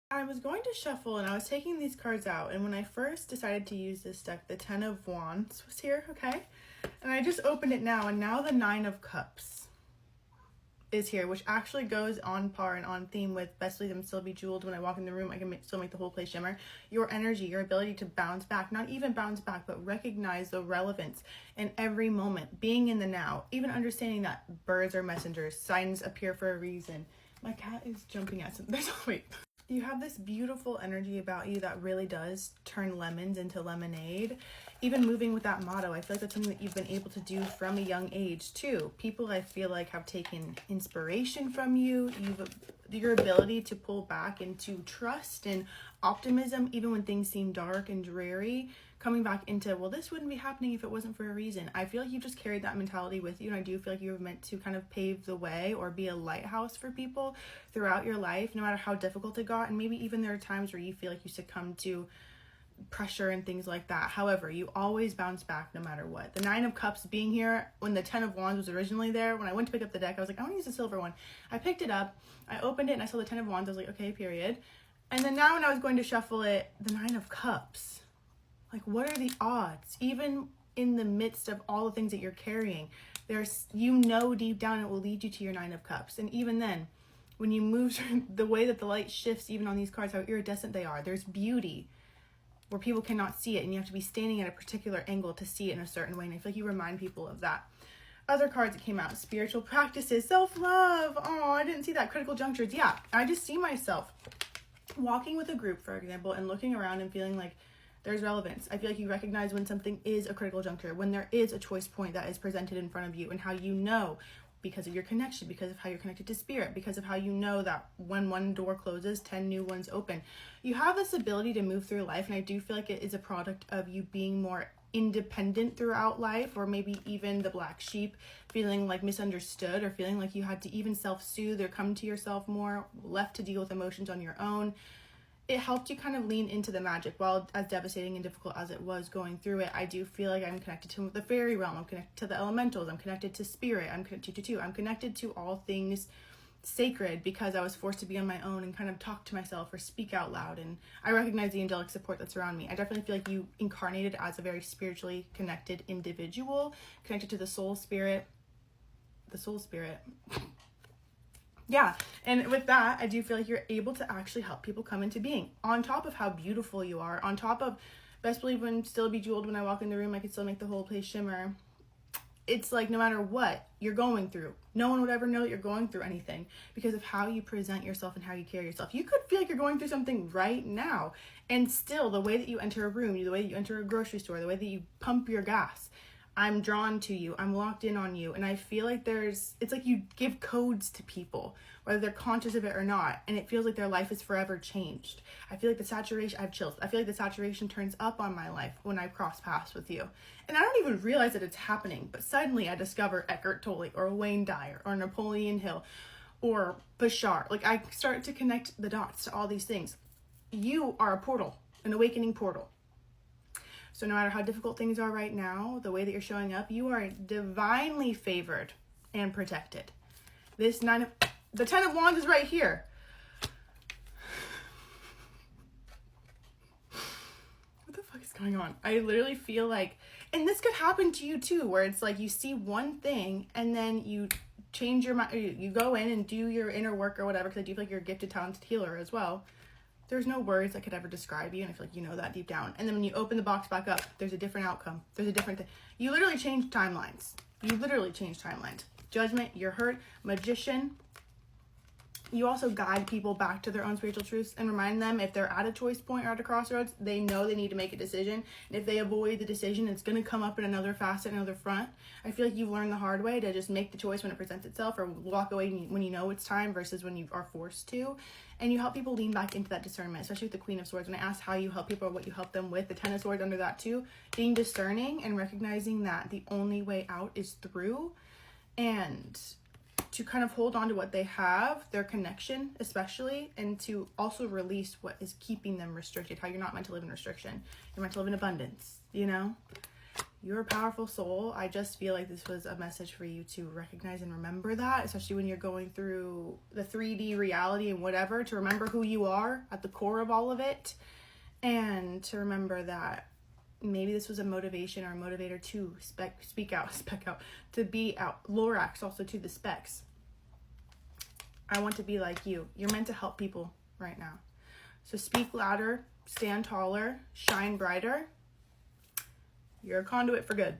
I was going to shuffle and I was taking these cards out, and when I first decided to use this deck, the Ten of Wands was here, okay? And I just opened it now, and now the Nine of Cups is here, which actually goes on par and on theme with best believe them still be jeweled. When I walk in the room, I can still make the whole place shimmer. Your energy, your ability to bounce back, not even bounce back, but recognize the relevance in every moment, being in the now, even understanding that birds are messengers, signs appear for a reason. My cat is jumping at something. Wait. You have this beautiful energy about you that really does turn lemons into lemonade. Even moving with that motto, I feel like that's something that you've been able to do from a young age too. People, I feel like, have taken inspiration from you. Your ability to pull back into trust and optimism, even when things seem dark and dreary, coming back into, well, this wouldn't be happening if it wasn't for a reason. I feel like you've just carried that mentality with you, and I do feel like you're meant to kind of pave the way or be a lighthouse for people throughout your life, no matter how difficult it got. And maybe even there are times where you feel like you succumb to pressure and things like that. However, you always bounce back no matter what. The Nine of Cups being here, when the Ten of Wands was originally there, when I went to pick up the deck, I was like, I want to use the silver one. I picked it up, I opened it, and I saw the Ten of Wands. I was like, okay, period. And then now when I was going to shuffle it, the Nine of Cups. Like, what are the odds? Even in the midst of all the things that you're carrying, there's, you know, deep down it will lead you to your Nine of Cups. And even then, when you move, the way that the light shifts, even on these cards, how iridescent they are, there's beauty where people cannot see it, and you have to be standing at a particular angle to see it in a certain way. And I feel like you remind people of that. Other cards that came out, spiritual practices, self-love. Oh, I didn't see that. Critical junctures. Yeah, I just see myself walking with a group, for example, and looking around and feeling like there's relevance. I feel like you recognize when something is a critical juncture, when there is a choice point that is presented in front of you, and how you know, because of your connection, because of how you're connected to spirit, because of how you know that when one door closes, 10 new ones open. You have this ability to move through life, and I do feel like it is a product of you being more independent throughout life, or maybe even the black sheep, feeling like misunderstood, or feeling like you had to even self-soothe or come to yourself more, left to deal with emotions on your own. It helped you kind of lean into the magic. While as devastating and difficult as it was going through it, I do feel like I'm connected to the fairy realm. I'm connected to the elementals. I'm connected to spirit. I'm connected to all things sacred, because I was forced to be on my own and kind of talk to myself or speak out loud. And I recognize the angelic support that's around me. I definitely feel like you incarnated as a very spiritually connected individual, connected to the soul spirit. Yeah, and with that, I do feel like you're able to actually help people come into being. On top of how beautiful you are, on top of best believe when still be jeweled, when I walk in the room, I can still make the whole place shimmer. It's like no matter what you're going through, no one would ever know that you're going through anything because of how you present yourself and how you carry yourself. You could feel like you're going through something right now, and still the way that you enter a room, the way that you enter a grocery store, the way that you pump your gas, I'm drawn to you, I'm locked in on you. And I feel like it's like you give codes to people, whether they're conscious of it or not, and it feels like their life is forever changed. I feel like the saturation, I have chills. I feel like the saturation turns up on my life when I cross paths with you. And I don't even realize that it's happening, but suddenly I discover Eckhart Tolle or Wayne Dyer or Napoleon Hill or Bashar. Like, I start to connect the dots to all these things. You are a portal, an awakening portal. So no matter how difficult things are right now, the way that you're showing up, you are divinely favored and protected. The Ten of Wands is right here. What the fuck is going on? I literally feel like, and this could happen to you too, where it's like you see one thing and then you change your mind, you go in and do your inner work or whatever, because I do feel like you're a gifted, talented healer as well. There's no words that could ever describe you, and I feel like you know that deep down. And then when you open the box back up, there's a different outcome. There's a different thing. You literally change timelines. Judgment, you're hurt. Magician. You also guide people back to their own spiritual truths and remind them if they're at a choice point or at a crossroads, they know they need to make a decision. And if they avoid the decision, it's going to come up in another facet, another front. I feel like you've learned the hard way to just make the choice when it presents itself, or walk away when you know it's time versus when you are forced to. And you help people lean back into that discernment, especially with the Queen of Swords. When I asked how you help people or what you help them with, the Ten of Swords under that too, being discerning and recognizing that the only way out is through, and to kind of hold on to what they have, their connection especially, and to also release what is keeping them restricted. How you're not meant to live in restriction. You're meant to live in abundance, you know? You're a powerful soul. I just feel like this was a message for you to recognize and remember that, especially when you're going through the 3D reality and whatever, to remember who you are at the core of all of it, and to remember that maybe this was a motivation or a motivator to spec out, to be out. Lorax also to the specs. I want to be like you. You're meant to help people right now. So speak louder, stand taller, shine brighter. You're a conduit for good.